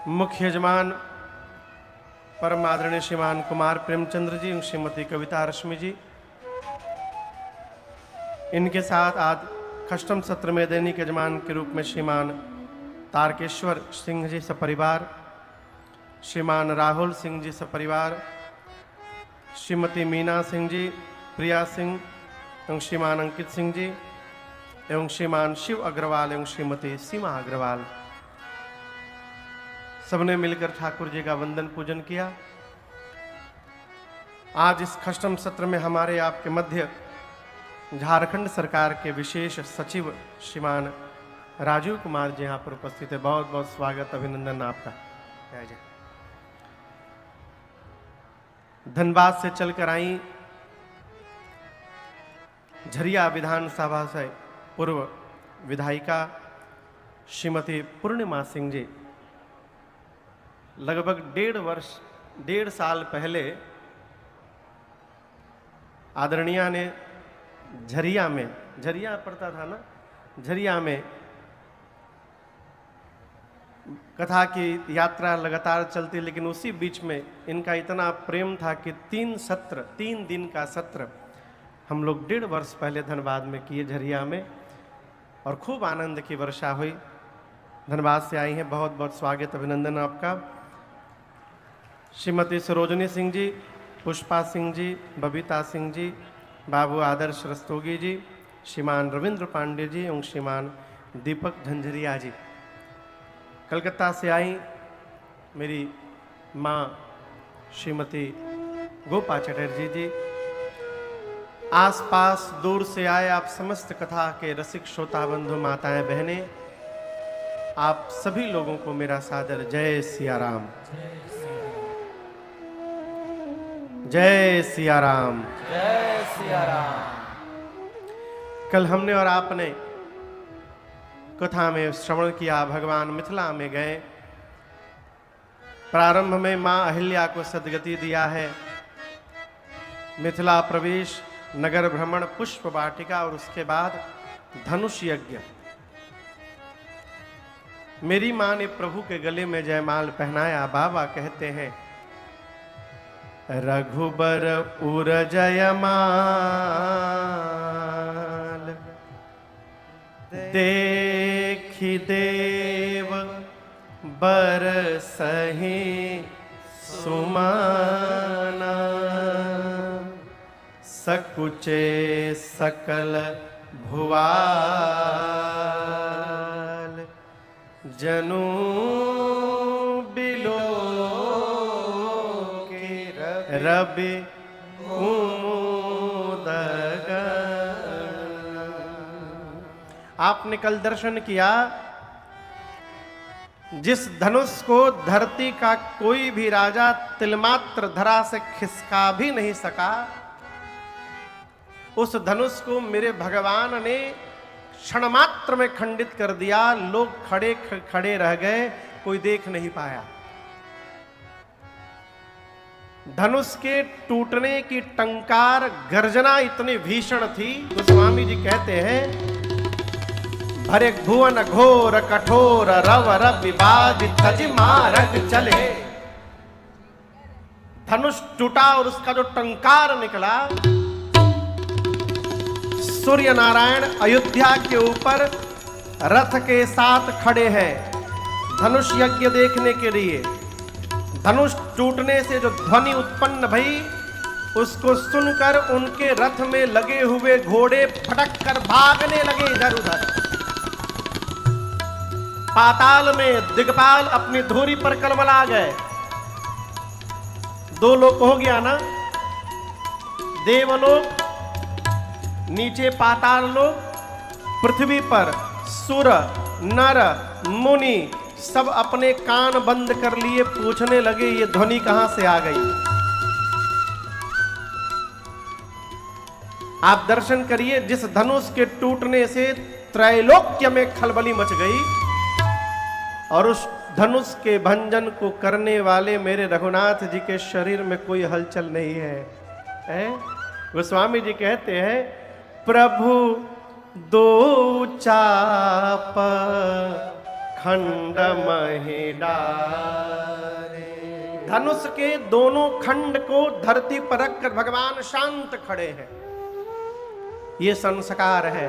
मुख्य यजमान परम आदरणीय श्रीमान कुमार प्रेमचंद्र जी एवं श्रीमती कविता रश्मि जी, इनके साथ आज कस्टम सत्र में दैनिक यजमान के रूप में श्रीमान तारकेश्वर सिंह जी सपरिवार, श्रीमान राहुल सिंह जी सपरिवार, श्रीमती मीना सिंह जी, प्रिया सिंह एवं श्रीमान अंकित सिंह जी एवं श्रीमान शिव अग्रवाल एवं श्रीमती सीमा अग्रवाल, सबने मिलकर ठाकुर जी का वंदन पूजन किया। आज इस कस्टम सत्र में हमारे आपके मध्य झारखंड सरकार के विशेष सचिव श्रीमान राजीव कुमार जी यहाँ पर उपस्थित है। बहुत बहुत स्वागत, अभिनंदन आपका। जय जय। धनबाद से चलकर आई झरिया विधानसभा से पूर्व विधायिका श्रीमती पूर्णिमा सिंह जी लगभग 1.5 साल पहले आदरणीय ने झरिया पड़ता था ना, झरिया में कथा की यात्रा लगातार चलती, लेकिन उसी बीच में इनका इतना प्रेम था कि 3 दिन का सत्र हम लोग 1.5 वर्ष पहले धनबाद में किए झरिया में, और खूब आनंद की वर्षा हुई। धनबाद से आई हैं, बहुत बहुत स्वागत, अभिनंदन आपका। श्रीमती सरोजनी सिंह जी, पुष्पा सिंह जी, बबीता सिंह जी, बाबू आदर्श रस्तोगी जी, श्रीमान रविंद्र पांडे जी एवं श्रीमान दीपक झंझरिया जी। कलकत्ता से आई मेरी माँ श्रीमती गोपा चटर्जी जी। आसपास दूर से आए आप समस्त कथा के रसिक श्रोता बंधु माताएं बहनें, आप सभी लोगों को मेरा सादर जय सिया राम। जय सिया राम। जय सिया राम। कल हमने और आपने कथा में श्रवण किया, भगवान मिथिला में गए, प्रारंभ में मां अहिल्या को सद्गति दिया है, मिथिला प्रवेश, नगर भ्रमण, पुष्प वाटिका और उसके बाद धनुष यज्ञ। मेरी मां ने प्रभु के गले में जयमाल पहनाया। बाबा कहते हैं रघुबर उर जयमाल देखि देव बर सही सुमाना, सकुचे सकल भुवाल जनु बिलो के रवि कुमुद। आपने कल दर्शन किया, जिस धनुष को धरती का कोई भी राजा तिलमात्र धरा से खिसका भी नहीं सका, उस धनुष को मेरे भगवान ने क्षण मात्र में खंडित कर दिया। लोग खड़े खड़े रह गए, कोई देख नहीं पाया। धनुष के टूटने की टंकार गर्जना इतनी भीषण थी, गोस्वामी जी कहते हैं भरे भुवन घोर कठोर रव रव विवाद तज मारक चले। धनुष टूटा और उसका जो टंकार निकला, सूर्य नारायण अयोध्या के ऊपर रथ के साथ खड़े हैं धनुष यज्ञ देखने के लिए। धनुष टूटने से जो ध्वनि उत्पन्न भई, उसको सुनकर उनके रथ में लगे हुए घोड़े फटक कर भागने लगे इधर उधर। पाताल में दिग्पाल अपनी धुरी पर कलमला गए। 2 लोक हो गया ना, देवलोक नीचे, पाताल लोक, पृथ्वी पर सुर नर मुनि सब अपने कान बंद कर लिए, पूछने लगे ये ध्वनि कहां से आ गई। आप दर्शन करिए, जिस धनुष के टूटने से त्रैलोक्य में खलबली मच गई, और उस धनुष के भंजन को करने वाले मेरे रघुनाथ जी के शरीर में कोई हलचल नहीं है। गोस्वामी जी कहते हैं प्रभु दो चाप खंड महि डारे। धनुष के दोनों खंड को धरती पर रखकर भगवान शांत खड़े हैं। ये संस्कार है।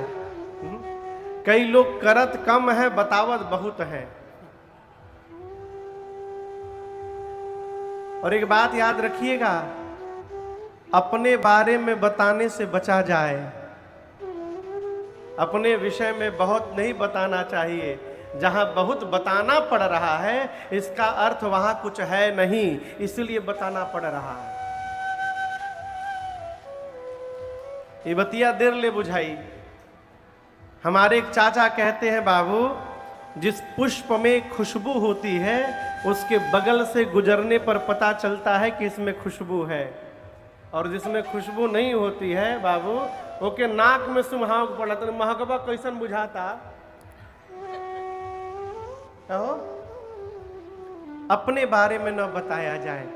कई लोग करत कम है, बतावत बहुत है। और एक बात याद रखिएगा, अपने बारे में बताने से बचा जाए। अपने विषय में बहुत नहीं बताना चाहिए। जहां बहुत बताना पड़ रहा है, इसका अर्थ वहां कुछ है नहीं, इसलिए बताना पड़ रहा है। ये बतिया देर ले बुझाई। हमारे एक चाचा कहते हैं, बाबू, जिस पुष्प में खुशबू होती है उसके बगल से गुजरने पर पता चलता है कि इसमें खुशबू है, और जिसमें खुशबू नहीं होती है बाबू, ओके नाक में सुमहाव पड़ा तो महकबा कैसन बुझाता। कहो अपने बारे में न बताया जाए।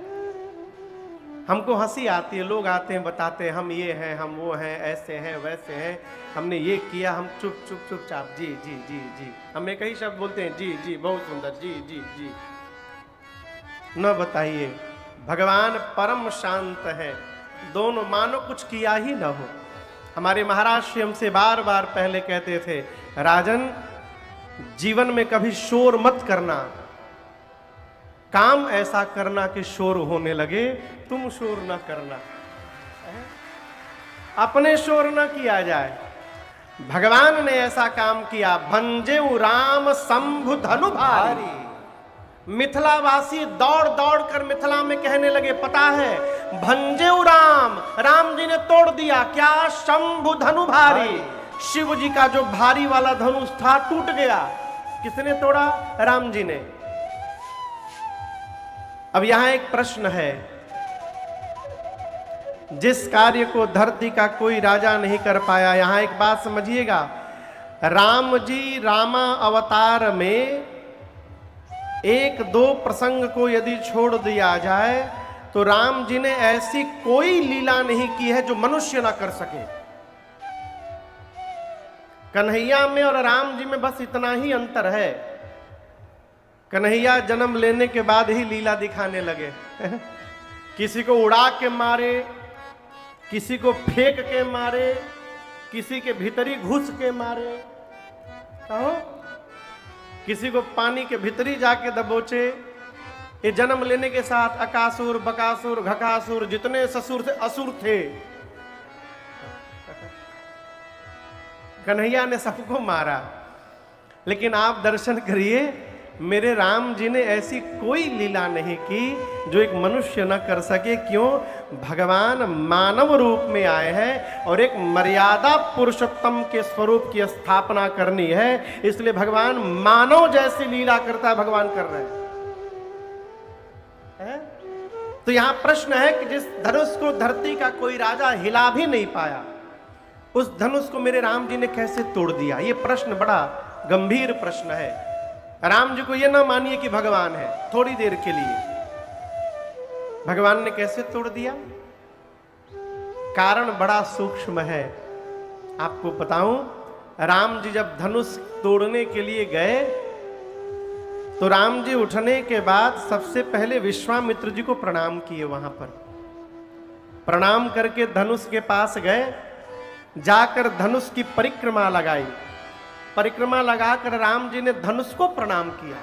हमको हंसी आती है, लोग आते हैं बताते हैं, हम ये हैं, हम वो हैं, ऐसे हैं, वैसे हैं, हमने ये किया। हम चुपचाप जी जी जी जी, हम एक ही शब्द बोलते हैं, जी जी बहुत सुंदर, जी जी जी। न बताइए। भगवान परम शांत है। दोनों मानो कुछ किया ही न हो। हमारे महाराज श्री हमसे बार बार पहले कहते थे, राजन जीवन में कभी शोर मत करना, काम ऐसा करना कि शोर होने लगे, तुम शोर न करना। अपने शोर न किया जाए। भगवान ने ऐसा काम किया, भंजेउ राम शंभु धनु भारी। मिथिलावासी दौड़ दौड़ कर मिथिला में कहने लगे, पता है भंजेउ राम, राम जी ने तोड़ दिया क्या? शंभु धनु भारी। शिव जी का जो भारी वाला धनुष था टूट गया। किसने तोड़ा? राम जी ने। अब यहां एक प्रश्न है, जिस कार्य को धरती का कोई राजा नहीं कर पाया, यहां एक बात समझिएगा, राम जी रामा अवतार में एक दो प्रसंग को यदि छोड़ दिया जाए तो राम जी ने ऐसी कोई लीला नहीं की है जो मनुष्य ना कर सके। कन्हैया में और राम जी में बस इतना ही अंतर है, कन्हैया जन्म लेने के बाद ही लीला दिखाने लगे। किसी को उड़ा के मारे, किसी को फेंक के मारे, किसी के भीतरी घुस के मारे, कहो किसी को पानी के भीतरी जाके दबोचे। ये जन्म लेने के साथ अकासुर, बकासुर, घकासुर, जितने ससुर थे असुर थे। कन्हैया ने सबको मारा। लेकिन आप दर्शन करिए, मेरे राम जी ने ऐसी कोई लीला नहीं की जो एक मनुष्य न कर सके। क्यों? भगवान मानव रूप में आए हैं और एक मर्यादा पुरुषोत्तम के स्वरूप की स्थापना करनी है, इसलिए भगवान मानव जैसी लीला करता है, भगवान कर रहे हैं। तो यहां प्रश्न है कि जिस धनुष को धरती का कोई राजा हिला भी नहीं पाया, उस धनुष को मेरे राम जी ने कैसे तोड़ दिया? ये प्रश्न बड़ा गंभीर प्रश्न है। राम जी को ये ना मानिए कि भगवान है, थोड़ी देर के लिए। भगवान ने कैसे तोड़ दिया? कारण बड़ा सूक्ष्म है। आपको बताऊं, राम जी जब धनुष तोड़ने के लिए गए तो राम जी उठने के बाद सबसे पहले विश्वामित्र जी को प्रणाम किए। वहां पर प्रणाम करके धनुष के पास गए, जाकर धनुष की परिक्रमा लगाई। परिक्रमा लगाकर राम जी ने धनुष को प्रणाम किया।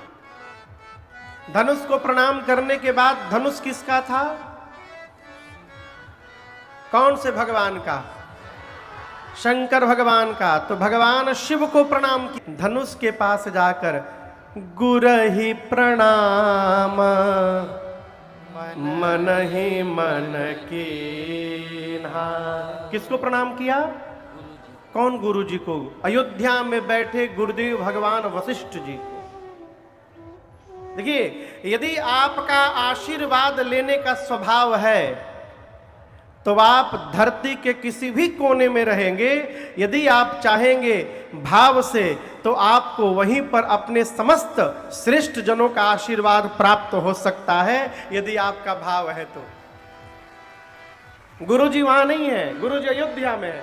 धनुष को प्रणाम करने के बाद धनुष किसका था? कौन से भगवान का? शंकर भगवान का। तो भगवान शिव को प्रणाम किया। धनुष के पास जाकर गुरहि प्रणाम मन ही मन कीन्हा। किसको प्रणाम किया? कौन? गुरु जी को। अयोध्या में बैठे गुरुदेव भगवान वशिष्ठ जी को। देखिए, यदि आपका आशीर्वाद लेने का स्वभाव है तो आप धरती के किसी भी कोने में रहेंगे। यदि आप चाहेंगे भाव से तो आपको वहीं पर अपने समस्त श्रेष्ठ जनों का आशीर्वाद प्राप्त हो सकता है, यदि आपका भाव है तो। गुरु जी वहां नहीं है, गुरु जी अयोध्या में है।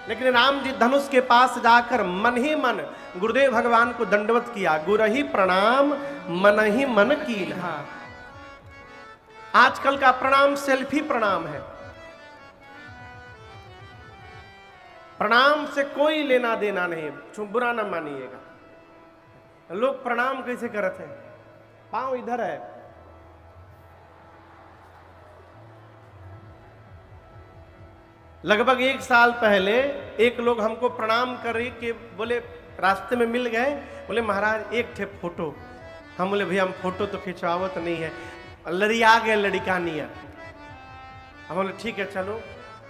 लेकिन राम जी धनुष के पास जाकर मन ही मन गुरुदेव भगवान को दंडवत किया। गुरहि प्रणाम मन ही मन कीन्हा। आजकल का प्रणाम सेल्फी प्रणाम है। प्रणाम से कोई लेना देना नहीं, बुरा ना मानिएगा। लोग प्रणाम कैसे करते हैं? पांव इधर है, लगभग 1 साल पहले एक लोग हमको प्रणाम कर के बोले, रास्ते में मिल गए, बोले महाराज एक ठे फोटो। हम बोले भैया हम फोटो तो खिंचवावत नहीं है, लड़िया गए लड़का नियर। हम बोले ठीक है चलो,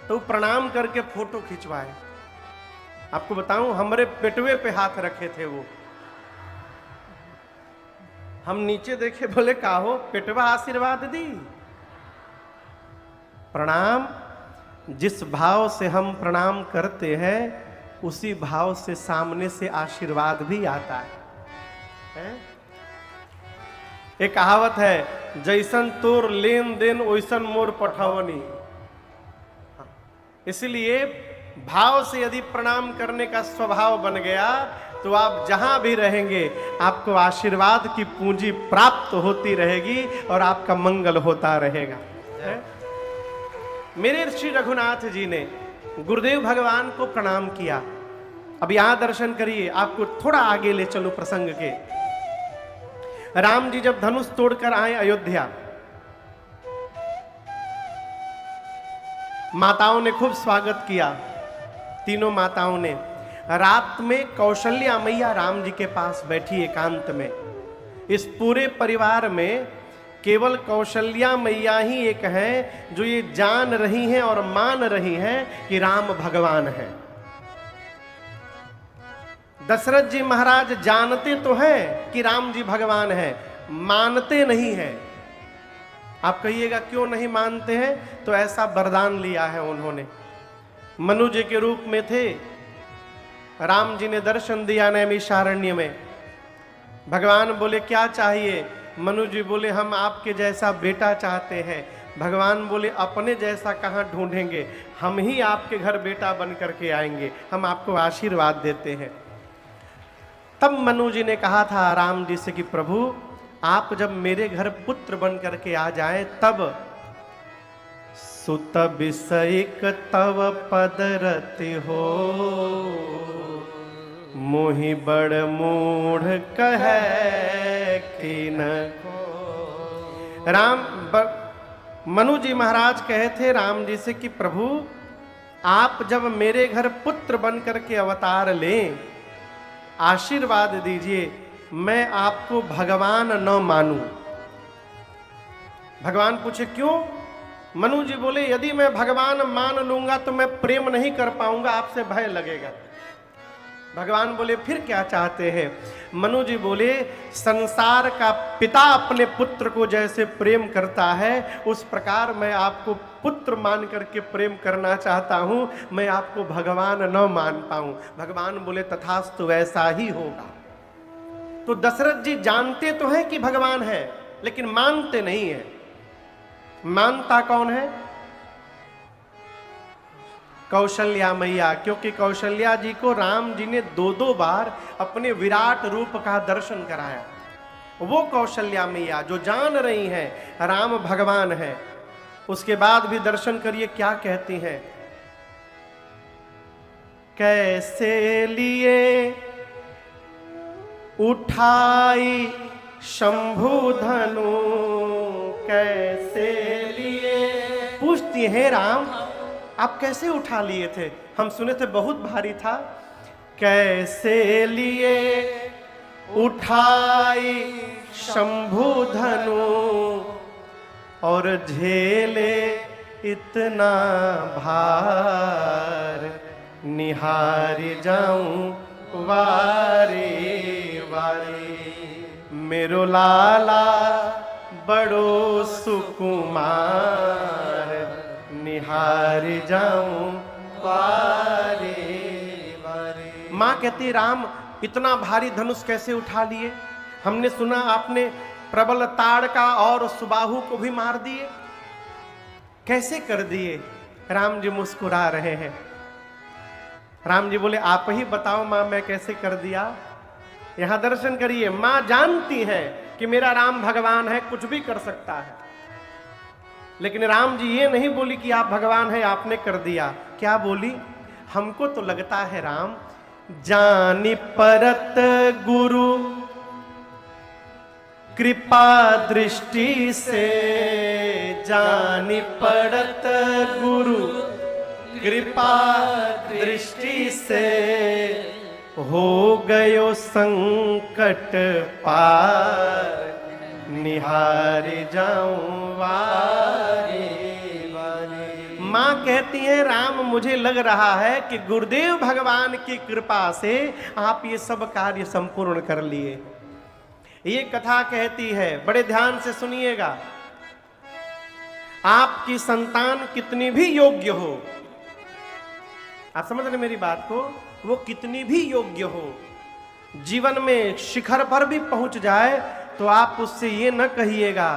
तो प्रणाम करके फोटो खिंचवाए। आपको बताऊं हमारे पेटवे पे हाथ रखे थे वो। हम नीचे देखे, बोले का हो, पेटवा आशीर्वाद दी। प्रणाम जिस भाव से हम प्रणाम करते हैं उसी भाव से सामने से आशीर्वाद भी आता है? एक कहावत है, जैसन तोर लेन देन वैसन मोर पठवनी। इसलिए भाव से यदि प्रणाम करने का स्वभाव बन गया तो आप जहां भी रहेंगे आपको आशीर्वाद की पूंजी प्राप्त होती रहेगी और आपका मंगल होता रहेगा। मेरे ऋषि रघुनाथ जी ने गुरुदेव भगवान को प्रणाम किया। अब यहां दर्शन करिए, आपको थोड़ा आगे ले चलो प्रसंग के। राम जी जब धनुष तोड़कर आए अयोध्या, माताओं ने खूब स्वागत किया, तीनों माताओं ने। रात में कौशल्या मैया राम जी के पास बैठी एकांत में। इस पूरे परिवार में केवल कौशल्या मैया ही एक हैं जो ये जान रही हैं और मान रही हैं कि राम भगवान हैं। दशरथ जी महाराज जानते तो हैं कि राम जी भगवान हैं, मानते नहीं हैं। आप कहिएगा क्यों नहीं मानते हैं? तो ऐसा वरदान लिया है उन्होंने। मनु जी के रूप में थे, राम जी ने दर्शन दिया नैमिषारण्य में। भगवान बोले क्या चाहिए? मनु जी बोले हम आपके जैसा बेटा चाहते हैं। भगवान बोले अपने जैसा कहाँ ढूंढेंगे, हम ही आपके घर बेटा बन करके आएंगे, हम आपको आशीर्वाद देते हैं। तब मनु जी ने कहा था राम जी से कि प्रभु आप जब मेरे घर पुत्र बन करके आ जाएं तब। सुत बिसैक तव पद रति हो, मोहि बड़ मूढ़ कहे कि न। मनु जी महाराज कहे थे राम जी से कि प्रभु आप जब मेरे घर पुत्र बन करके अवतार लें, आशीर्वाद दीजिए, मैं आपको भगवान न मानूं। भगवान पूछे क्यों? मनु जी बोले यदि मैं भगवान मान लूंगा तो मैं प्रेम नहीं कर पाऊंगा, आपसे भय लगेगा। भगवान बोले फिर क्या चाहते हैं? मनु जी बोले संसार का पिता अपने पुत्र को जैसे प्रेम करता है उस प्रकार मैं आपको पुत्र मान करके प्रेम करना चाहता हूं, मैं आपको भगवान न मान पाऊं। भगवान बोले तथास्तु वैसा ही होगा। तो दशरथ जी जानते तो हैं कि भगवान है लेकिन मानते नहीं है। मानता कौन है? कौशल्या मैया, क्योंकि कौशल्या जी को राम जी ने 2-2 बार अपने विराट रूप का दर्शन कराया। वो कौशल्या मैया जो जान रही हैं राम भगवान है, उसके बाद भी दर्शन करिए क्या कहती हैं। कैसे लिए उठाई शंभु धनु, कैसे लिए। पूछती हैं राम आप कैसे उठा लिए थे? हम सुने थे बहुत भारी था। कैसे लिए उठाई शंभु धनु, और झेले इतना भार, निहारी जाऊं वारी वारी। मेरो लाला बड़ो सुकुमार, निहारी जाऊं वारी वारी। माँ कहती राम इतना भारी धनुष कैसे उठा लिए? हमने सुना आपने प्रबल ताड़का और सुबाहु को भी मार दिए, कैसे कर दिए? राम जी मुस्कुरा रहे हैं। राम जी बोले आप ही बताओ मां मैं कैसे कर दिया। यहां दर्शन करिए, मां जानती है कि मेरा राम भगवान है, कुछ भी कर सकता है। लेकिन राम जी ये नहीं बोली कि आप भगवान है आपने कर दिया। क्या बोली? हमको तो लगता है राम जानी परत गुरु कृपा दृष्टि से, जानी पड़त गुरु कृपा दृष्टि से, हो गयो संकट पार निहार जाऊं वारे वारे। मां कहती है राम मुझे लग रहा है कि गुरुदेव भगवान की कृपा से आप ये सब कार्य संपूर्ण कर लिए। ये कथा कहती है, बड़े ध्यान से सुनिएगा, आपकी संतान कितनी भी योग्य हो, आप समझ रहे मेरी बात को, वो कितनी भी योग्य हो, जीवन में शिखर पर भी पहुंच जाए तो आप उससे ये न कहिएगा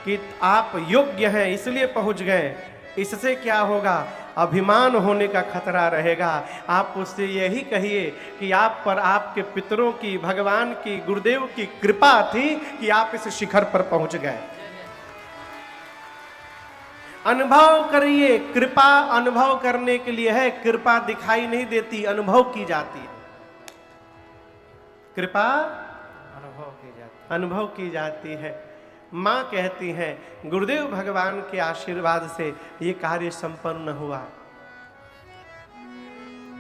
कि आप योग्य हैं इसलिए पहुंच गए। इससे क्या होगा? अभिमान होने का खतरा रहेगा। आप उससे यही कहिए कि आप पर आपके पितरों की, भगवान की, गुरुदेव की कृपा थी कि आप इस शिखर पर पहुंच गए। अनुभव करिए, कृपा अनुभव करने के लिए है। कृपा दिखाई नहीं देती, अनुभव की जाती है। कृपा अनुभव की जाती है। मां कहती है गुरुदेव भगवान के आशीर्वाद से ये कार्य संपन्न हुआ।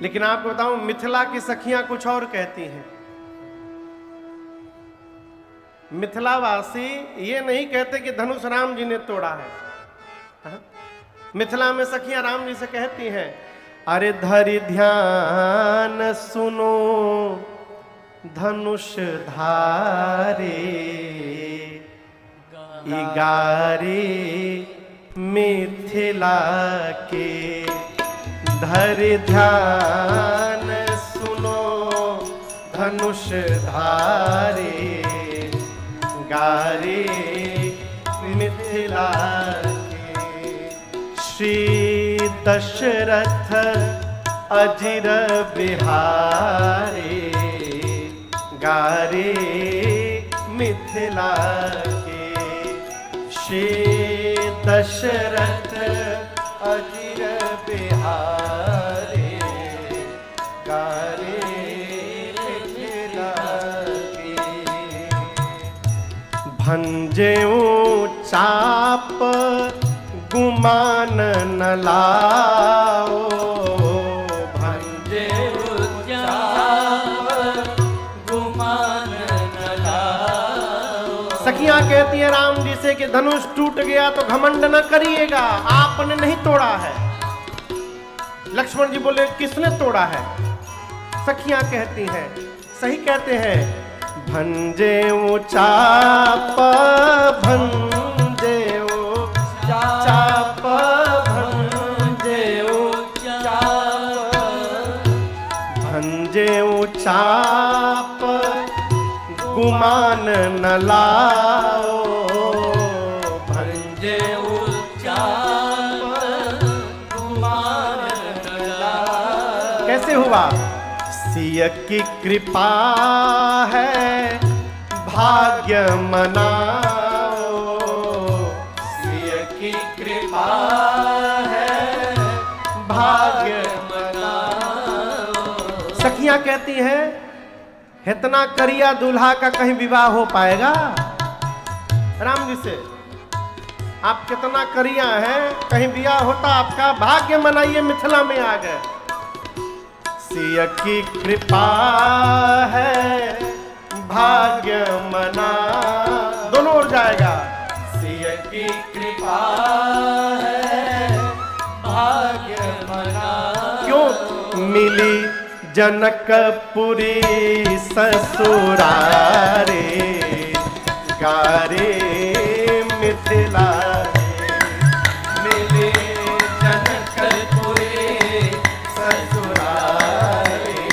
लेकिन आपको बताऊं, मिथिला की सखियां कुछ और कहती हैं। मिथिलावासी ये नहीं कहते कि धनुष राम जी ने तोड़ा है। मिथिला में सखियां राम जी से कहती हैं, अरे धरि ध्यान सुनो धनुष धारे, गारे मिथिला के। धरि ध्यान सुनो धनुष धारे, गारे मिथिला के। श्री दशरथ अजिर बिहारे, गारे मिथिला के। श्री दशरथ अजिर बिहारे, गारे मिथिला के। भंजेऊ चाप गुमान न लाओ, सखियां कहती है राम जी से कि धनुष टूट गया तो घमंड न करिएगा, आपने नहीं तोड़ा है। लक्ष्मण जी बोले किसने तोड़ा है? सखियां कहती हैं, सही कहते हैं, भंजेऊ चाप, भंजेऊ चाप, भंजेऊ चाप, भंजेऊ चाप गुमान न लाओ, भंजेऊ चाप गुमान न लाओ। कैसे हुआ? सिय की कृपा है भाग्य मनाओ, सिय की कृपा है भाग्य मनाओ। सखियां कहती हैं इतना करिया दूल्हा का कहीं विवाह हो पाएगा? राम जी से आप कितना करिया हैं, कहीं विवाह होता आपका? भाग्य मनाइए मिथिला में आ गए। सिय की कृपा है भाग्य मना, दोनों ओर जाएगा। सिय की कृपा है भाग्य मना। क्यों? मिली जनकपुरी ससुरारे, गारे मिथिला के। मिले जनकपुरी ससुरारे,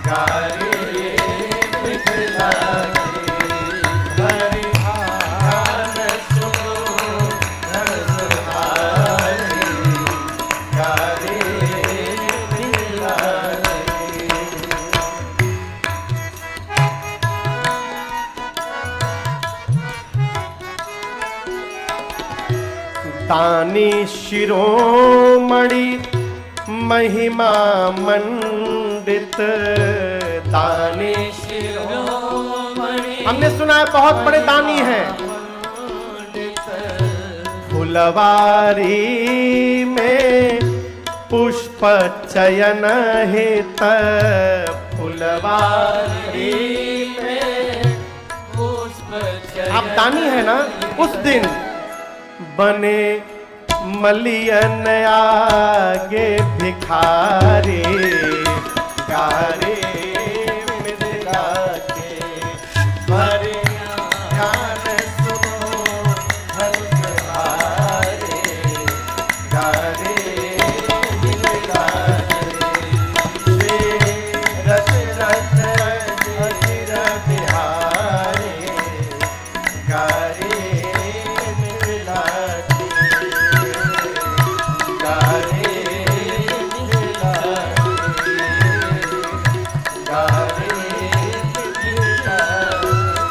गारे मिथिला के। हरि ध्यान सुनो धनुष धारे, गारे मिथिला। दानी शिरोमणि महिमा मंडित, दानी शिरोमणि हमने सुना है बहुत बड़े दानी हैं। फुलवारी में पुष्प चयन हित, फुलवारी में पुष्प आप दानी है ना। उस दिन बने मलियन आगे भिखारी, गारे मिला के भरे ध्यान सुनो हरे, गारे मिला के रस रस अचिर बिहारी, गारे मिला के, गारे मिला के, गारे मिला के।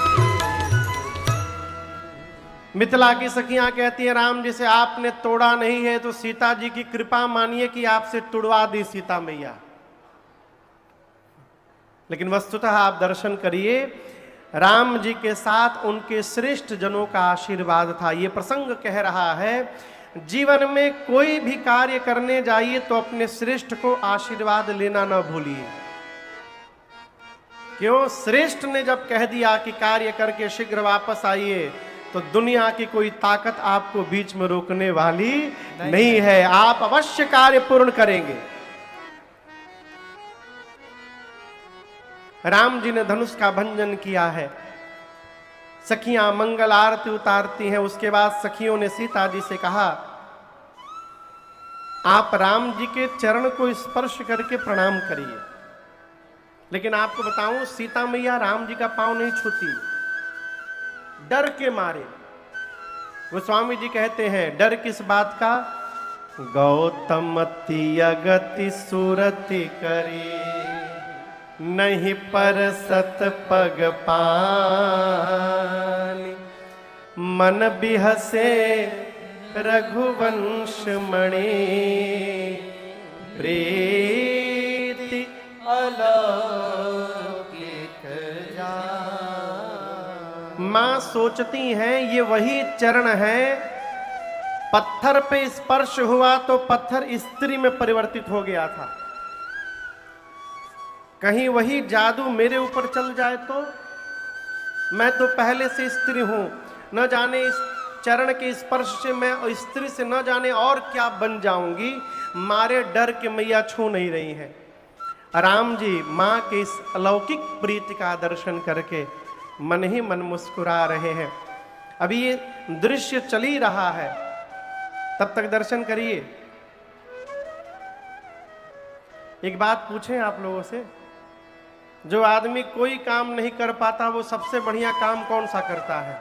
मिथिला की सखियां कहती हैं राम जी से आपने तोड़ा नहीं है तो सीता जी की कृपा मानिए कि आपसे तुड़वा दी सीता मैया। लेकिन वस्तुतः आप दर्शन करिए, राम जी के साथ उनके श्रेष्ठ जनों का आशीर्वाद था। ये प्रसंग कह रहा है जीवन में कोई भी कार्य करने जाइए तो अपने श्रेष्ठ को आशीर्वाद लेना न भूलिए। क्यों? श्रेष्ठ ने जब कह दिया कि कार्य करके शीघ्र वापस आइए तो दुनिया की कोई ताकत आपको बीच में रोकने वाली नहीं है। आप अवश्य कार्य पूर्ण करेंगे। राम जी ने धनुष का भंजन किया है, सखियां मंगल आरती उतारती हैं। उसके बाद सखियों ने सीता जी से कहा आप राम जी के चरण को स्पर्श करके प्रणाम करिए। लेकिन आपको बताऊं सीता मैया राम जी का पांव नहीं छूती, डर के मारे। गोस्वामी जी कहते हैं डर किस बात का? गौतमति अगति सुरति करी, नहीं परसत पग पानी, मन बिहसे रघुवंश मणि, प्रीति अलौकिक जान। मां सोचती हैं ये वही चरण है, पत्थर पे स्पर्श हुआ तो पत्थर स्त्री में परिवर्तित हो गया था। कहीं वही जादू मेरे ऊपर चल जाए तो? मैं तो पहले से स्त्री हूं, न जाने इस चरण के स्पर्श से मैं स्त्री से न जाने और क्या बन जाऊंगी। मारे डर के मैया छू नहीं रही है। राम जी मां के इस अलौकिक प्रीति का दर्शन करके मन ही मन मुस्कुरा रहे हैं। अभी ये दृश्य चल ही रहा है, तब तक दर्शन करिए। एक बात पूछें आप लोगों से, जो आदमी कोई काम नहीं कर पाता वो सबसे बढ़िया काम कौन सा करता है?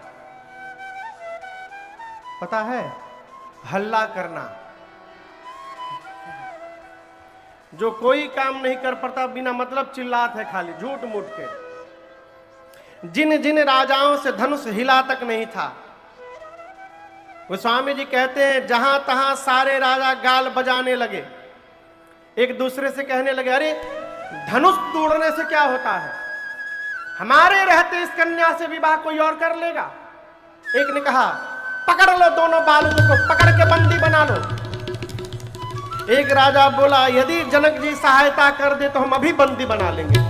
पता है? हल्ला करना। जो कोई काम नहीं कर पाता बिना मतलब चिल्लात है, खाली झूठ मूठ के। जिन जिन राजाओं से धनुष हिला तक नहीं था, गोस्वामी जी कहते हैं जहां तहां सारे राजा गाल बजाने लगे, एक दूसरे से कहने लगे अरे धनुष तोड़ने से क्या होता है, हमारे रहते इस कन्या से विवाह कोई और कर लेगा। एक ने कहा पकड़ लो दोनों बालकों को, पकड़ के बंदी बना लो। एक राजा बोला यदि जनक जी सहायता कर दे तो हम अभी बंदी बना लेंगे।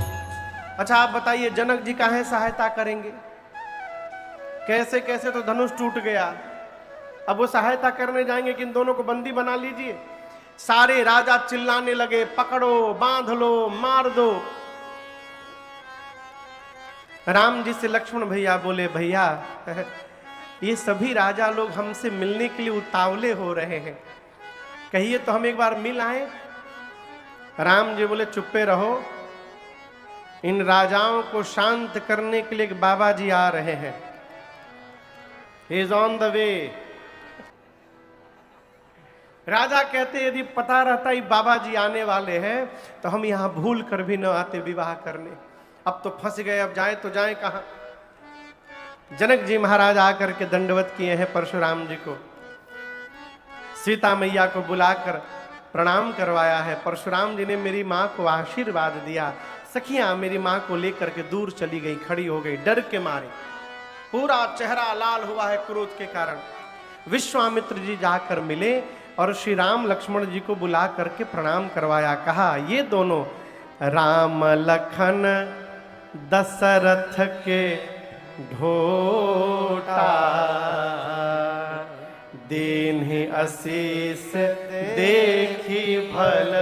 अच्छा आप बताइए जनक जी काहे सहायता करेंगे? कैसे कैसे तो धनुष टूट गया, अब वो सहायता करने जाएंगे कि इन दोनों को बंदी बना लीजिए। सारे राजा चिल्लाने लगे पकड़ो, बांध लो, मार दो। राम जी से लक्ष्मण भैया बोले भैया ये सभी राजा लोग हमसे मिलने के लिए उतावले हो रहे हैं, कहिए तो हम एक बार मिल आए। राम जी बोले चुप्पे रहो, इन राजाओं को शांत करने के लिए बाबा जी आ रहे हैं, he is on the way. राजा कहते यदि पता रहता ही बाबा जी आने वाले हैं तो हम यहां भूल कर भी न आते विवाह करने। अब तो फंस गए, अब जाए तो जाए कहां। जनक जी महाराज आकर के दंडवत किए हैं परशुराम जी को। सीता मैया को बुलाकर प्रणाम करवाया है। परशुराम जी ने मेरी माँ को आशीर्वाद दिया। सखियां मेरी माँ को लेकर के दूर चली गई, खड़ी हो गई डर के मारे, पूरा चेहरा लाल हुआ है क्रोध के कारण। विश्वामित्र जी जाकर मिले और श्री राम लक्ष्मण जी को बुला करके प्रणाम करवाया। कहा ये दोनों राम लखन दशरथ के ढोटा, दीन्हि आशीष देखी भल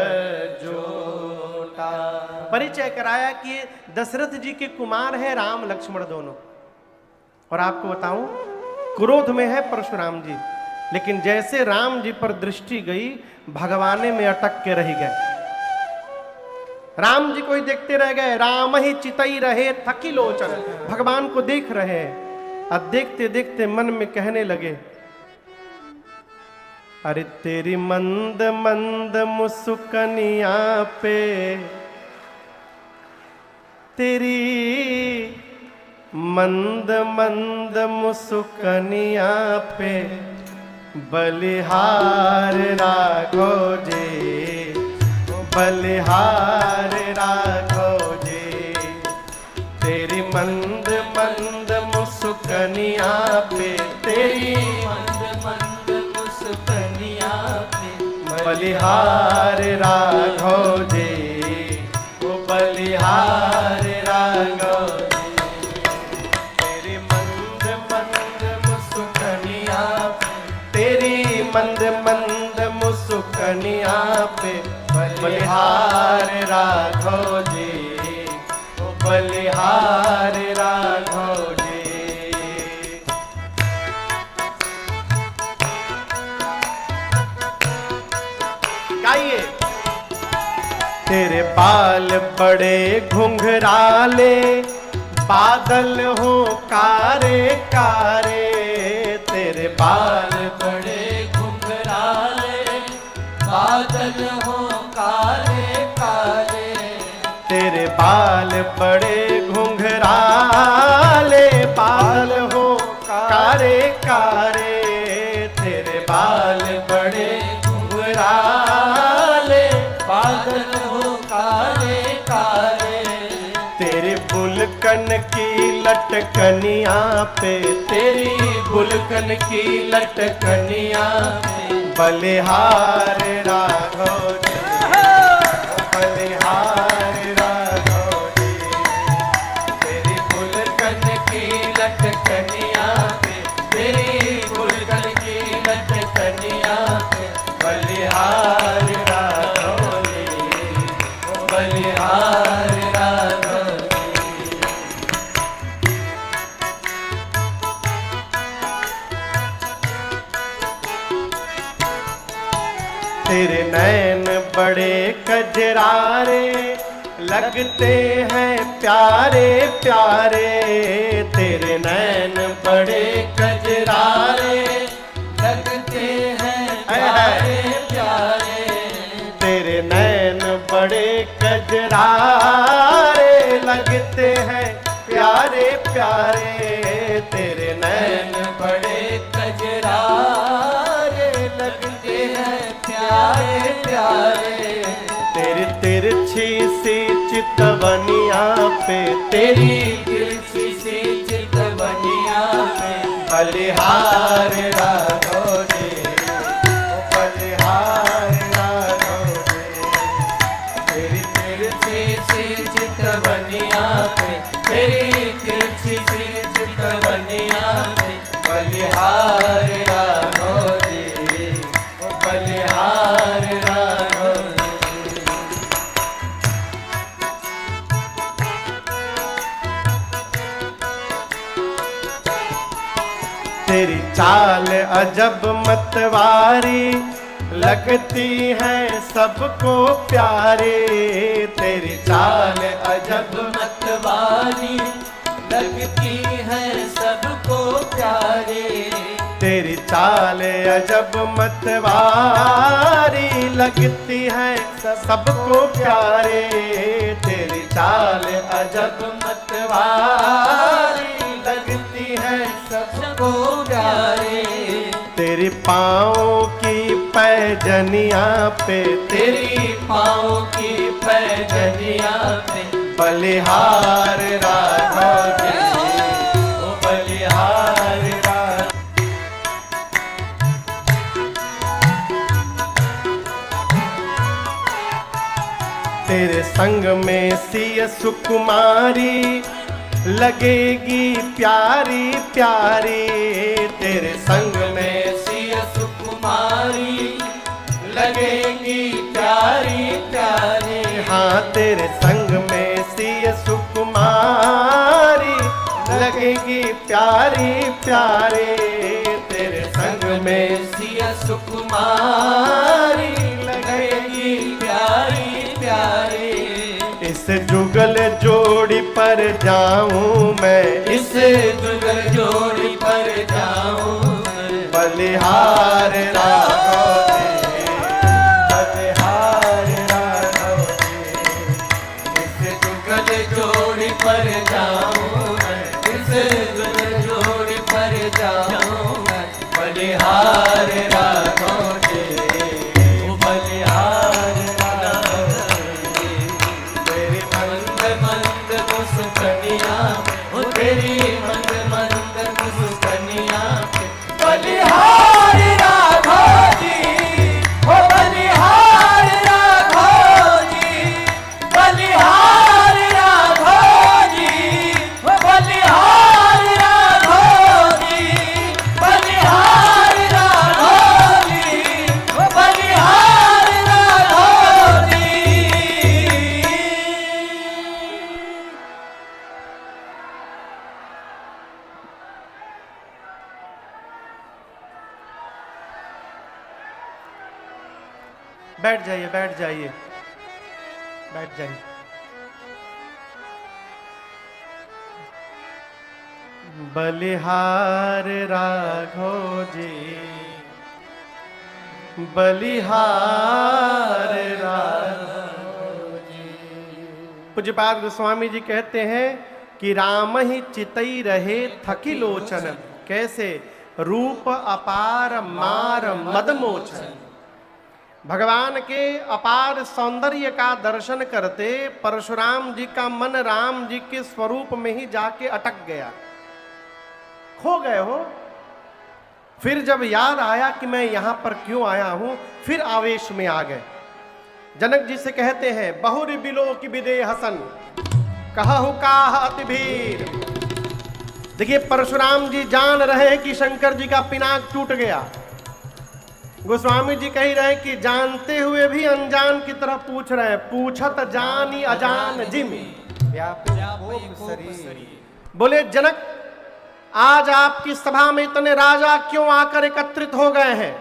जोटा। परिचय कराया कि ये दशरथ जी के कुमार है राम लक्ष्मण दोनों। और आपको बताऊं, क्रोध में है परशुराम जी, लेकिन जैसे राम जी पर दृष्टि गई भगवाने में अटक के रह गए। राम जी को ही देखते रह गए। राम ही चितई रहे थकी लोचन, भगवान को देख रहे। अब देखते देखते मन में कहने लगे, अरे तेरी मंद मंद मुस्कनिया पे, तेरी मंद मंद मुस्कनिया पे बलिहार राघो जी, बलिहार राघो जी। तेरी मंद मंद मुस्कनिया पे, तेरी मंद मंद मुस्कनिया पे बलिहार राघो जी, वो बलिहार राघो जी। तेरी मंद मंद मुस्कनिया पे, तेरी मंद मंद मुस्कनिया पे बलिहार राघो जी, वो बलिहार राघो जी। गाइए। तेरे बाल बड़े घुंघराले, बादल हो कारे कारे। तेरे बाल बड़े घुंघराले, बादल हो काले काले। तेरे बाल बड़े घुंघराले, बादल हो कारे कारे। तेरे बाल बड़े घुंघराले, बादल हो काले काले। तेरे बुलकन की लटकनिया पे, तेरी बुलकन की लटकनिया पे बलिहार राघो जी, बलिहार राघो जी। तेरी बुलकन की लटकनिया पे, तेरी बुलकन की लटकनिया पे बलिहार राघो जी, बलिहार राघो जी। तेरे नैन बड़े कजरारे, लगते हैं प्यारे प्यारे। तेरे नैन बड़े कजरारे, लगते हैं प्यारे प्यारे। तेरे नैन बड़े कजरारे, लगते हैं प्यारे प्यारे। तेरे नैन बड़े कजरारे, लगते हैं प्यारे प्यारे। तेरी तिरछी सी चितवनिया पे, तेरी तिरछी सी चितवनिया पे बलिहार राघो जी, बलिहार राघो जी। तेरी तिरछी सी चितवनिया पे, तेरी तिरछी सी चितवनिया पे बलिहार राघो जी, बलिहार राघो जी। तेरी चाल अजब मतवारी, लगती है सबको प्यारे। तेरी चाल अजब मतवारी, लगती है सबको प्यारे। तेरी चाल अजब मतवारी, लगती है सबको प्यारे। तेरी चाल अजब मतवारी, लगती है सबको सबको प्यारे। तेरी पाँव की पैजनिया पे, तेरी पाँव की पैजनिया पे बलिहार राघव जी, ओ बलिहार राघव। तेरे संग में सिय सुकुमारी लगेगी प्यारी प्यारी, तेरे संग में सिय सुकुमारी लगेगी प्यारी प्यारी। हाँ तेरे संग में सिय सुकुमारी लगेगी प्यारी प्यारी, तेरे संग में सिय सुकुमारी लगेगी प्यारी प्यारी। इस जुगल जोड़ी पर जाऊं मैं, इस जुगल जोड़ी पर जाऊं मैं, बलिहार राघव जी, बलिहार राघव जी। इस जुगल जोड़ी पर जाऊं मैं, इस जुगल जोड़ी पर जाऊं मैं, बलिहार राघव जी, ओ बलिहार राघव जी। तेरी मंद मंद मुस्कनिया, ओ तेरी मंद मंद मुस्कनिया, बलिहार राघव जी, ओ बलिहार राघव जी, बलिहार राघव जी, ओ बलिहार राघव जी, बलिहार राघव जी, ओ बलिहार राघव जी। बैठ जाइए, बैठ जाइए, बैठ जाइए। बलिहार राघव जी, बलिहार राघव जी। पूज्यपाद गोस्वामी जी कहते हैं कि राम ही चितई रहे थकी लोचन, कैसे रूप अपार मार मदमोचन। भगवान के अपार सौंदर्य का दर्शन करते परशुराम जी का मन राम जी के स्वरूप में ही जाके अटक गया, खो गए हो। फिर जब याद आया कि मैं यहां पर क्यों आया हूं, फिर आवेश में आ गए। जनक जी से कहते हैं बहुरी बिलो की विदे हसन कहु काह अति भीर। देखिए परशुराम जी जान रहे हैं कि शंकर जी का पिनाक टूट गया। गोस्वामी जी कह रहे हैं कि जानते हुए भी अनजान की तरह पूछ रहे हैं, पूछत जानी अजान जिमी बोले जनक आज आपकी सभा में इतने राजा क्यों आकर एकत्रित हो गए हैं?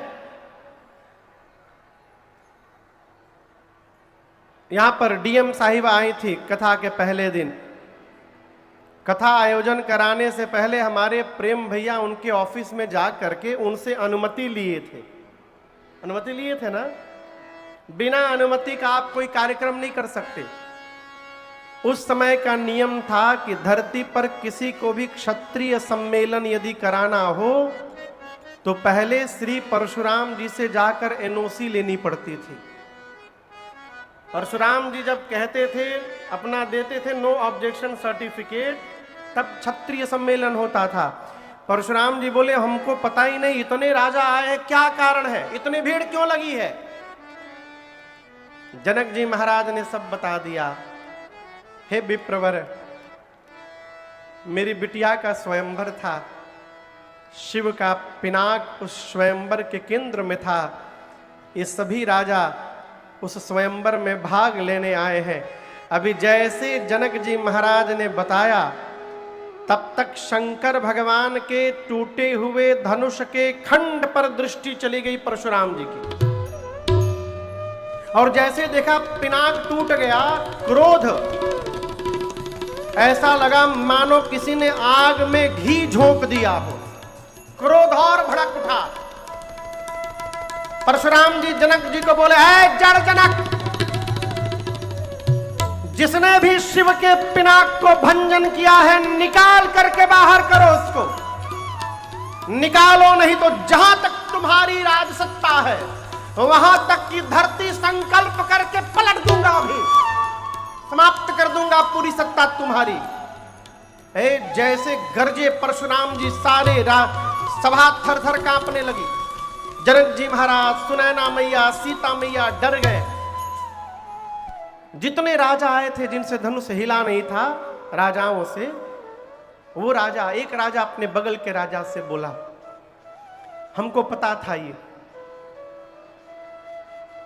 यहां पर डीएम साहिब आई थी कथा के पहले दिन। कथा आयोजन कराने से पहले हमारे प्रेम भैया उनके ऑफिस में जा करके उनसे अनुमति लिए थे। अनुमति लिए थे ना? बिना अनुमति का आप कोई कार्यक्रम नहीं कर सकते। उस समय का नियम था कि धरती पर किसी को भी क्षत्रिय सम्मेलन यदि कराना हो तो पहले श्री परशुराम जी से जाकर एनओसी लेनी पड़ती थी। परशुराम जी जब कहते थे, अपना देते थे नो ऑब्जेक्शन सर्टिफिकेट, तब क्षत्रिय सम्मेलन होता था। परशुराम जी बोले हमको पता ही नहीं, इतने राजा आए हैं, क्या कारण है, इतनी भीड़ क्यों लगी है? जनक जी महाराज ने सब बता दिया। हे विप्रवर, मेरी बिटिया का स्वयंवर था, शिव का पिनाक उस स्वयंवर के केंद्र में था। ये सभी राजा उस स्वयंवर में भाग लेने आए हैं। अभी जैसे जनक जी महाराज ने बताया तब तक शंकर भगवान के टूटे हुए धनुष के खंड पर दृष्टि चली गई परशुराम जी की, और जैसे देखा पिनाक टूट गया, क्रोध ऐसा लगा मानो किसी ने आग में घी झोंक दिया हो। क्रोध और भड़क उठा। परशुराम जी जनक जी को बोले, है जड़ जनक, जिसने भी शिव के पिनाक को भंजन किया है निकाल करके बाहर करो उसको। निकालो नहीं तो जहां तक तुम्हारी राजसत्ता है वहां तक कि धरती संकल्प करके पलट दूंगा, अभी समाप्त कर दूंगा पूरी सत्ता तुम्हारी। जैसे गरजे परशुराम जी, सारे सभा थर थर कांपने लगी। जनक जी महाराज, सुनैना मैया, सीता मैया डर गए। जितने राजा आए थे जिनसे धनुष हिला नहीं था राजाओं से, वो राजा, एक राजा अपने बगल के राजा से बोला, हमको पता था ये,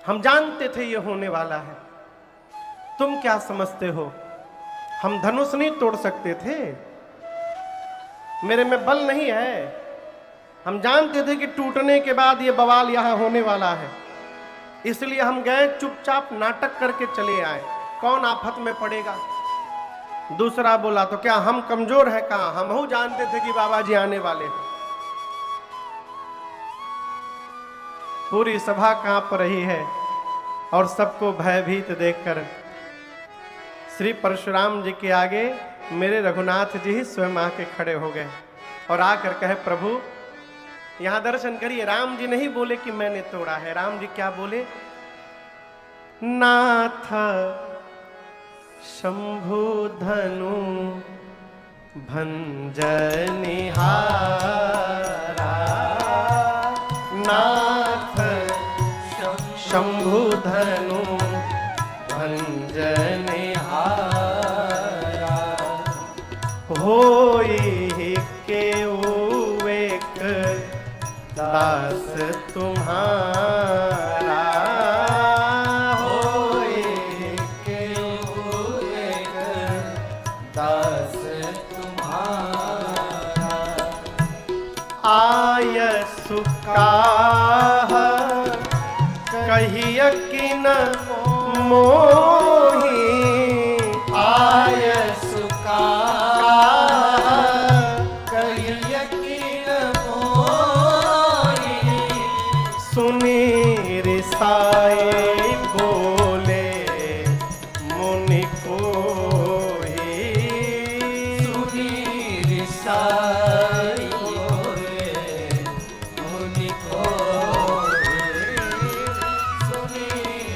हम जानते थे ये होने वाला है, तुम क्या समझते हो, हम धनुष नहीं तोड़ सकते थे, मेरे में बल नहीं है, हम जानते थे कि टूटने के बाद ये बवाल यहां होने वाला है, इसलिए हम गए, चुपचाप नाटक करके चले आए, कौन आफत में पड़ेगा। दूसरा बोला, तो क्या हम कमजोर हैं, कहां, हम जानते थे कि बाबा जी आने वाले हैं। पूरी सभा कांप रही है और सबको भयभीत देखकर श्री परशुराम जी के आगे मेरे रघुनाथ जी ही स्वयं आके खड़े हो गए और आकर कहे, प्रभु यहां दर्शन करिए। राम जी नहीं बोले कि मैंने तोड़ा है, राम जी क्या बोले, नाथ शंभु धनु भंजनिहारा, नाथ शंभु धनु भंजनिहारा, होई केऊ एक दास तुम्हारा, होई केऊ एक दास तुम्हारा, आय सुकाह कहिय किन मोही, आय सुकाह कहिय किन मोही, सुनी रिसाए बोले मुनि कोहि, सुनी रिसाए बोले मुनि कोहि, सुनी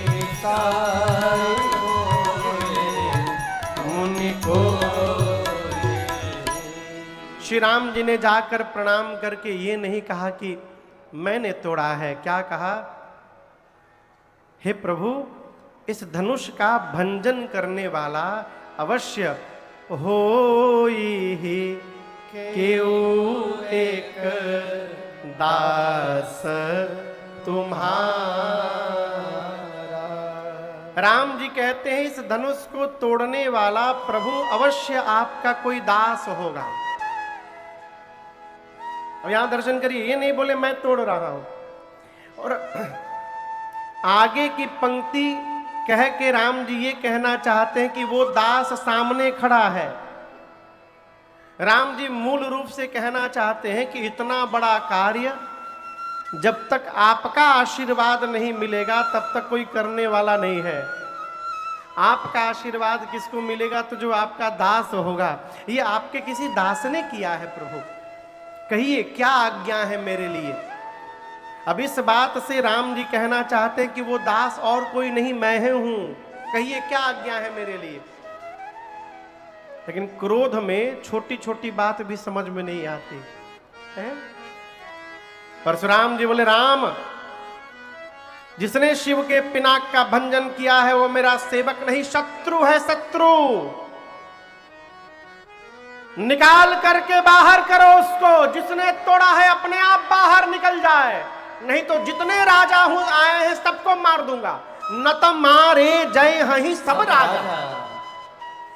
रिसाए बोले मुनि कोहि। श्री राम जी ने जाकर प्रणाम करके ये नहीं कहा कि मैंने तोड़ा है, क्या कहा, हे प्रभु इस धनुष का भंजन करने वाला अवश्य होई ही केऊ एक दास तुम्हारा। राम जी कहते हैं इस धनुष को तोड़ने वाला प्रभु अवश्य आपका कोई दास होगा। अब यहां दर्शन करिए, ये नहीं बोले मैं तोड़ रहा हूं, और आगे की पंक्ति कह के राम जी ये कहना चाहते हैं कि वो दास सामने खड़ा है। राम जी मूल रूप से कहना चाहते हैं कि इतना बड़ा कार्य जब तक आपका आशीर्वाद नहीं मिलेगा तब तक कोई करने वाला नहीं है। आपका आशीर्वाद किसको मिलेगा, तो जो आपका दास होगा। ये आपके किसी दास ने किया है प्रभु, कहिए क्या आज्ञा है मेरे लिए। अब इस बात से राम जी कहना चाहते हैं कि वो दास और कोई नहीं मैं हूं, कहिए क्या आज्ञा है मेरे लिए। लेकिन क्रोध में छोटी छोटी बात भी समझ में नहीं आती है। परशुराम जी बोले, राम जिसने शिव के पिनाक का भंजन किया है वो मेरा सेवक नहीं, शत्रु है, शत्रु। निकाल करके बाहर करो उसको, जिसने तोड़ा है अपने आप बाहर निकल जाए, नहीं तो जितने राजा हूं आए हैं सबको मार दूंगा। न तो मारे जय हहीं सब राजा।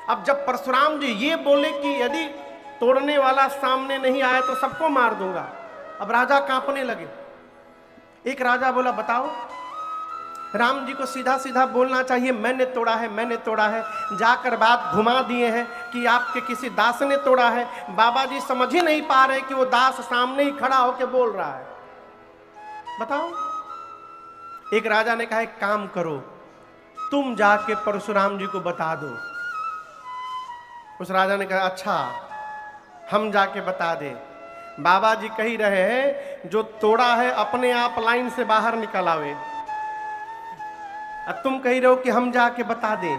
अब जब परशुराम जी ये बोले कि यदि तोड़ने वाला सामने नहीं आया तो सबको मार दूंगा, अब राजा कांपने लगे। एक राजा बोला, बताओ, राम जी को सीधा सीधा बोलना चाहिए मैंने तोड़ा है, मैंने तोड़ा है। जाकर बात घुमा दिए हैं कि आपके किसी दास ने तोड़ा है। बाबा जी समझ ही नहीं पा रहे कि वो दास सामने ही खड़ा होकर बोल रहा है। बताओ। एक राजा ने कहा, एक काम करो, तुम जाके परशुराम जी को बता दो। उस राजा ने कहा, अच्छा हम जाके बता दे। बाबा जी कह ही रहे हैं जो तोड़ा है अपने आप लाइन से बाहर निकल आवे। अब तुम कह रहे हो कि हम जाके बता दें।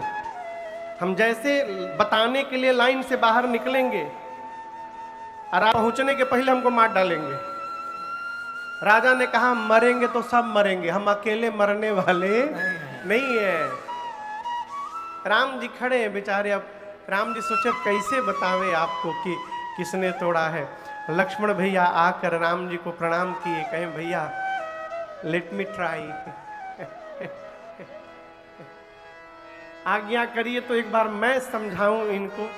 हम जैसे बताने के लिए लाइन से बाहर निकलेंगे और आप पहुंचने के पहले हमको मार डालेंगे। राजा ने कहा मरेंगे तो सब मरेंगे, हम अकेले मरने वाले नहीं है। राम जी खड़े हैं बेचारे। अब राम जी सोचे कैसे बतावे आपको कि किसने तोड़ा है। लक्ष्मण भैया आकर राम जी को प्रणाम किए, कहें भैया लेट मी ट्राई, आज्ञा करिए तो एक बार मैं समझाऊं इनको।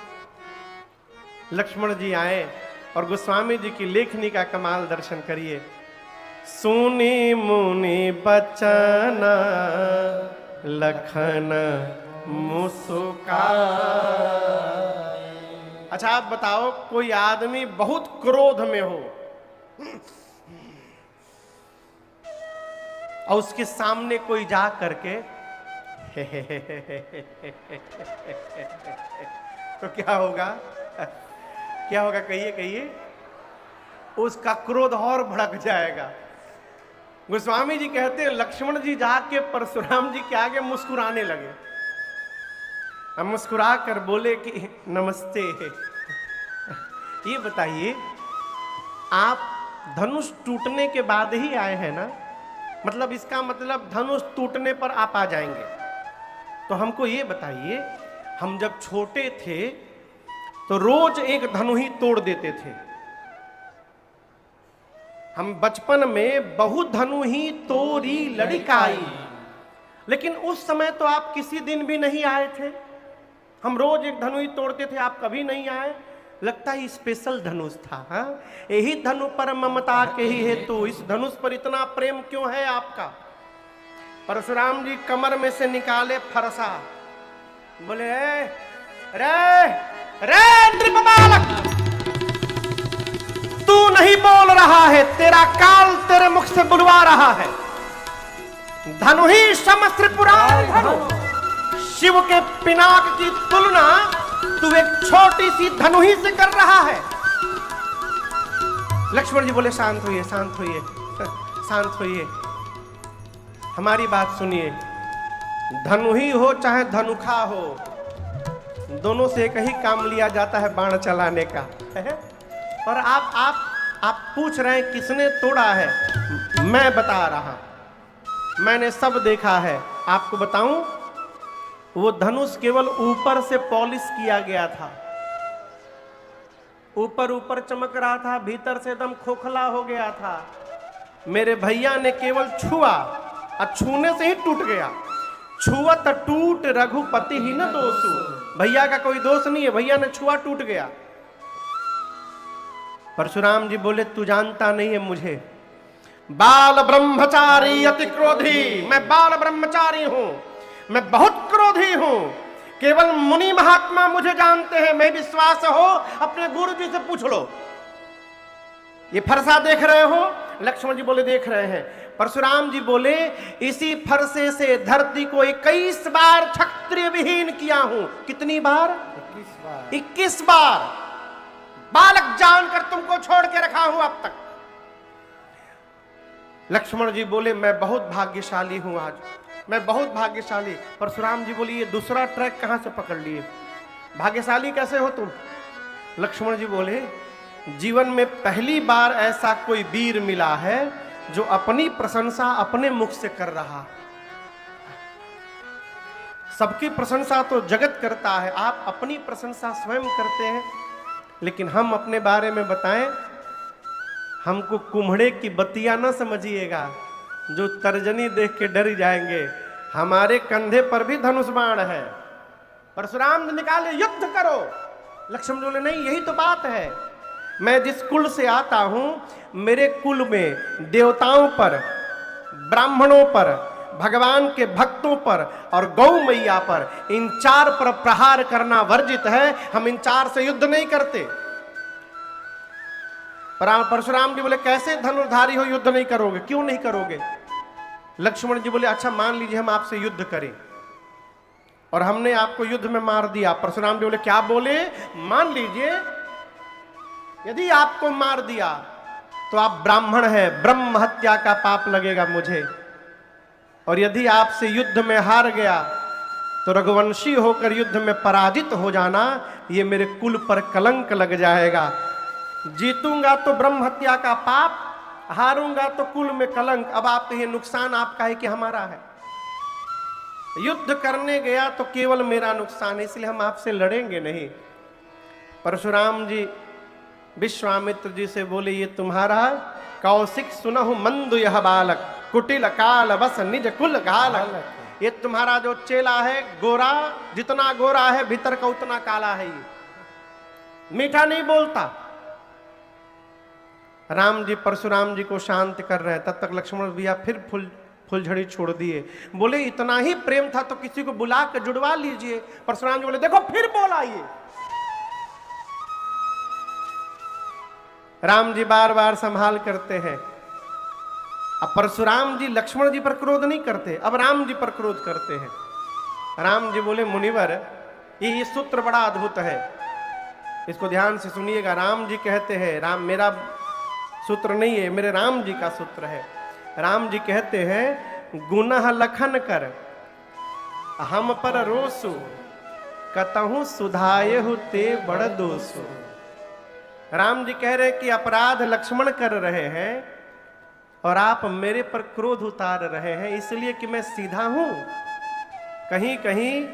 लक्ष्मण जी आए और गोस्वामी जी की लेखनी का कमाल दर्शन करिए। सुनी मुनि बचन लखन मुस्कान। अच्छा आप बताओ, कोई आदमी बहुत क्रोध में हो और उसके सामने कोई जा करके तो क्या होगा? क्या होगा? कहिए कहिए। उसका क्रोध और भड़क जाएगा। गोस्वामी जी कहते हैं लक्ष्मण जी जाके परशुराम जी के आगे मुस्कुराने लगे। अब मुस्कुरा कर बोले कि नमस्ते। ये बताइए, आप धनुष टूटने के बाद ही आए हैं ना? मतलब इसका मतलब धनुष टूटने पर आप आ जाएंगे। तो हमको ये बताइए, हम जब छोटे थे तो रोज एक धनु ही तोड़ देते थे। हम बचपन में बहुत धनु ही तोड़ी लड़िकाई, लेकिन उस समय तो आप किसी दिन भी नहीं आए थे। हम रोज एक धनु ही तोड़ते थे, आप कभी नहीं आए। लगता है स्पेशल धनुष था। हाँ, यही धनु पर ममता के ही हेतु, इस धनुष पर इतना प्रेम क्यों है आपका? परशुराम जी कमर में से निकाले फरसा, बोले रे रे नृपबालक, तू नहीं बोल रहा है, तेरा काल तेरे मुख से बुलवा रहा है। धनु ही समस्त पुराण धनु, शिव के पिनाक की तुलना तू एक छोटी सी धनु ही से कर रहा है। लक्ष्मण जी बोले शांत होइए, शांत होइए, शांत होइए, हमारी बात सुनिए। धनु ही हो चाहे धनुखा हो, दोनों से एक ही काम लिया जाता है, बाण चलाने का। और आप पूछ रहे हैं किसने तोड़ा है? मैं बता रहा, मैंने सब देखा है। आपको बताऊं, वो धनुष केवल ऊपर से पॉलिश किया गया था, ऊपर ऊपर चमक रहा था, भीतर से एकदम खोखला हो गया था। मेरे भैया ने केवल छुआ और छूने से ही टूट गया। छुअत टूट रघुपति ही न दोषु, भैया का कोई दोष नहीं है, भैया ने छुआ टूट गया। परशुराम जी बोले तू जानता नहीं है मुझे, बाल ब्रह्मचारी अति क्रोधी, मैं बाल ब्रह्मचारी हूं, मैं बहुत क्रोधी हूं। केवल मुनि महात्मा मुझे जानते हैं, मैं विश्वास हो अपने गुरु जी से पूछ लो। ये फरसा देख रहे हो? लक्ष्मण जी बोले देख रहे हैं। परशुराम जी बोले इसी फरसे से धरती को 21 बार क्षत्रिय विहीन किया हूं। कितनी बार? 21 बार। 21 बार बालक जानकर तुमको छोड़ के रखा हूं अब तक। लक्ष्मण जी बोले मैं बहुत भाग्यशाली हूं आज, मैं बहुत भाग्यशाली। परशुराम जी बोले ये दूसरा ट्रैक कहां से पकड़ लिए? भाग्यशाली कैसे हो तुम? लक्ष्मण जी बोले जीवन में पहली बार ऐसा कोई वीर मिला है जो अपनी प्रशंसा अपने मुख से कर रहा। सबकी प्रशंसा तो जगत करता है, आप अपनी प्रशंसा स्वयं करते हैं। लेकिन हम अपने बारे में बताएं, हमको कुम्हड़े की बत्तियां न समझिएगा जो तर्जनी देख के डर जाएंगे। हमारे कंधे पर भी धनुष बाण है। परशुराम ने निकाले युद्ध करो। लक्ष्मण बोले नहीं, यही तो बात है। मैं जिस कुल से आता हूं, मेरे कुल में देवताओं पर, ब्राह्मणों पर, भगवान के भक्तों पर और गौ मैया पर, इन 4 पर प्रहार करना वर्जित है। हम इन 4 से युद्ध नहीं करते। परशुराम जी बोले कैसे धनुर्धारी हो युद्ध नहीं करोगे? क्यों नहीं करोगे? लक्ष्मण जी बोले अच्छा मान लीजिए हम आपसे युद्ध करें और हमने आपको युद्ध में मार दिया। परशुराम जी बोले क्या बोले? मान लीजिए यदि आपको मार दिया तो आप ब्राह्मण हैं, ब्रह्म हत्या का पाप लगेगा मुझे। और यदि आपसे युद्ध में हार गया तो रघुवंशी होकर युद्ध में पराजित हो जाना, ये मेरे कुल पर कलंक लग जाएगा। जीतूंगा तो ब्रह्म हत्या का पाप, हारूंगा तो कुल में कलंक। अब आप ये नुकसान आपका है कि हमारा है? युद्ध करने गया तो केवल मेरा नुकसान है, इसलिए हम आपसे लड़ेंगे नहीं। परशुराम जी विश्वामित्र जी से बोले, ये तुम्हारा कौशिक सुनहु मंदु यह बालक, कुटिल काल बस निज कुल घालक। ये तुम्हारा जो चेला है गोरा, जितना गोरा है भीतर का उतना काला है। ये मीठा नहीं बोलता। राम जी परशुराम जी को शांत कर रहे हैं, तब तक लक्ष्मण भैया फिर फुलझड़ी छोड़ दिए। बोले इतना ही प्रेम था तो किसी को बुला कर जुड़वा लीजिए। परशुराम जी बोले देखो फिर बोला ये। राम जी बार बार संभाल करते हैं। अब परशुराम जी लक्ष्मण जी पर क्रोध नहीं करते, अब राम जी पर क्रोध करते हैं। राम जी बोले मुनिवर ये सूत्र बड़ा अद्भुत है, इसको ध्यान से सुनिएगा। राम जी कहते हैं, राम मेरा सूत्र नहीं है, मेरे राम जी का सूत्र है। राम जी कहते हैं गुनह लखन कर हम पर रोसु, कतहु सुधायहु ते बड़ दोसु। राम जी कह रहे कि अपराध लक्ष्मण कर रहे हैं और आप मेरे पर क्रोध उतार रहे हैं, इसलिए कि मैं सीधा हूं। कहीं कहीं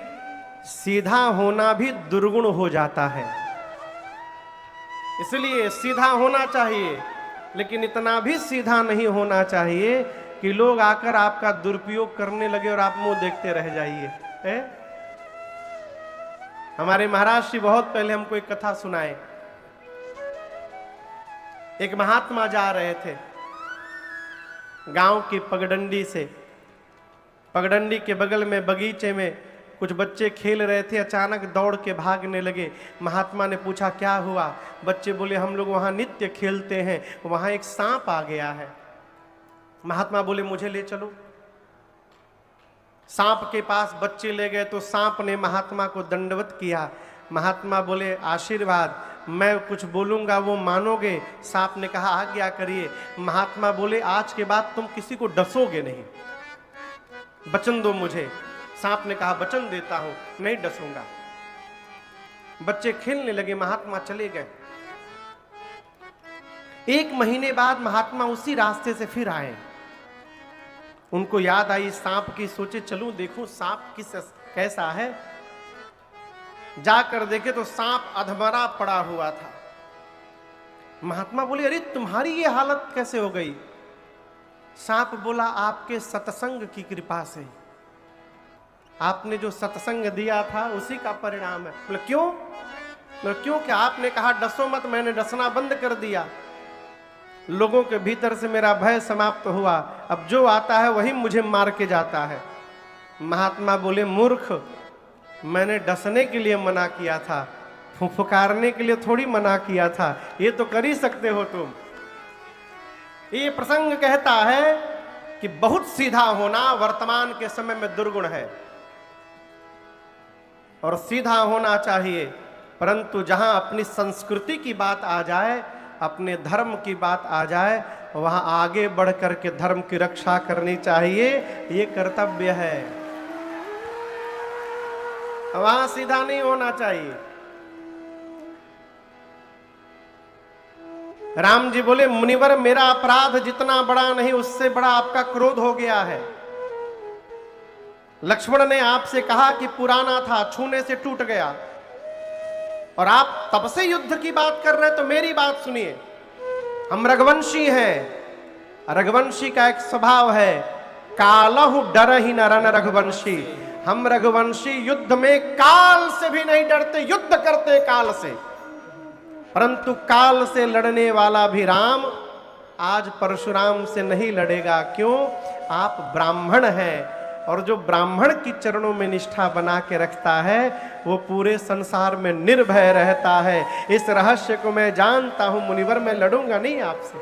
सीधा होना भी दुर्गुण हो जाता है, इसलिए सीधा होना चाहिए, लेकिन इतना भी सीधा नहीं होना चाहिए कि लोग आकर आपका दुरुपयोग करने लगे और आप मुंह देखते रह जाइए। हमारे महाराज जी बहुत पहले हमको एक कथा सुनाए। एक महात्मा जा रहे थे गांव की पगडंडी से। पगडंडी के बगल में बगीचे में कुछ बच्चे खेल रहे थे, अचानक दौड़ के भागने लगे। महात्मा ने पूछा क्या हुआ? बच्चे बोले हम लोग वहां नित्य खेलते हैं, वहां एक सांप आ गया है। महात्मा बोले मुझे ले चलो। सांप के पास बच्चे ले गए तो सांप ने महात्मा को दंडवत किया। महात्मा बोले आशीर्वाद, मैं कुछ बोलूंगा वो मानोगे? सांप ने कहा आज्ञा करिए। महात्मा बोले आज के बाद तुम किसी को डसोगे नहीं, वचन दो मुझे। सांप ने कहा वचन देता हूं, नहीं डसूंगा। बच्चे खेलने लगे, महात्मा चले गए। एक महीने बाद महात्मा उसी रास्ते से फिर आए। उनको याद आई सांप की, सोचे चलूं देखूं सांप कैसा है। जाकर देखे तो सांप अधमरा पड़ा हुआ था। महात्मा बोले अरे तुम्हारी ये हालत कैसे हो गई? सांप बोला आपके सत्संग की कृपा से, आपने जो सत्संग दिया था उसी का परिणाम है। बोले क्यों? बोले क्यों क्या? आपने कहा डसो मत, मैंने डसना बंद कर दिया। लोगों के भीतर से मेरा भय समाप्त हुआ, अब जो आता है वही मुझे मार के जाता है। महात्मा बोले मूर्ख, मैंने डसने के लिए मना किया था, फुफकारने के लिए थोड़ी मना किया था, ये तो कर ही सकते हो तुम। ये प्रसंग कहता है कि बहुत सीधा होना वर्तमान के समय में दुर्गुण है और सीधा होना चाहिए, परंतु जहां अपनी संस्कृति की बात आ जाए, अपने धर्म की बात आ जाए, वहां आगे बढ़ करके धर्म की रक्षा करनी चाहिए, ये कर्तव्य है। वहां सीधा नहीं होना चाहिए। राम जी बोले मुनिवर मेरा अपराध जितना बड़ा नहीं उससे बड़ा आपका क्रोध हो गया है। लक्ष्मण ने आपसे कहा कि पुराना था, छूने से टूट गया, और आप तब से युद्ध की बात कर रहे हैं, तो मेरी बात सुनिए। हम रघुवंशी हैं, रघुवंशी का एक स्वभाव है कालहु डर ही न रन रघुवंशी। हम रघुवंशी युद्ध में काल से भी नहीं डरते, युद्ध करते काल से, परंतु काल से लड़ने वाला भी राम आज परशुराम से नहीं लड़ेगा। क्यों? आप ब्राह्मण हैं, और जो ब्राह्मण की चरणों में निष्ठा बना के रखता है वो पूरे संसार में निर्भय रहता है। इस रहस्य को मैं जानता हूं मुनिवर, मैं लड़ूंगा नहीं आपसे।